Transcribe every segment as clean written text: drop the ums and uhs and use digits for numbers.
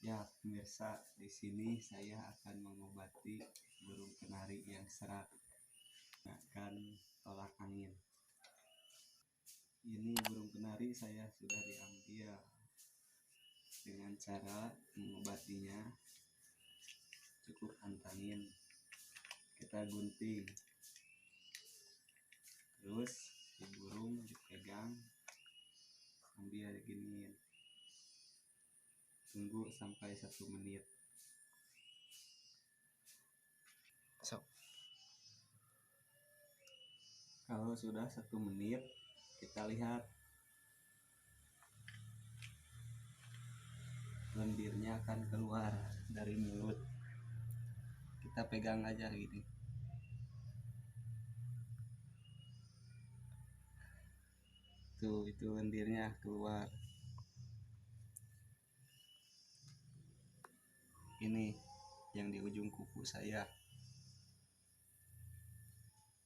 Ya, pemirsa, di sini saya akan mengobati burung kenari yang serak akan tolak angin. Ini burung kenari saya sudah diambil. Dengan cara mengobatinya, cukup antangin, kita gunting, terus si burung dipegang sambil giniin, tunggu sampai 1 menit. Kalau sudah 1 menit, kita lihat lendirnya akan keluar dari mulut. Kita pegang aja gini. Tuh, itu lendirnya keluar. Ini yang di ujung kuku saya.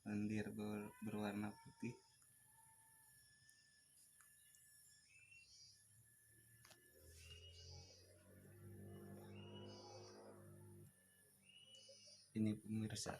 Lendir berwarna putih. Ini pemirsa.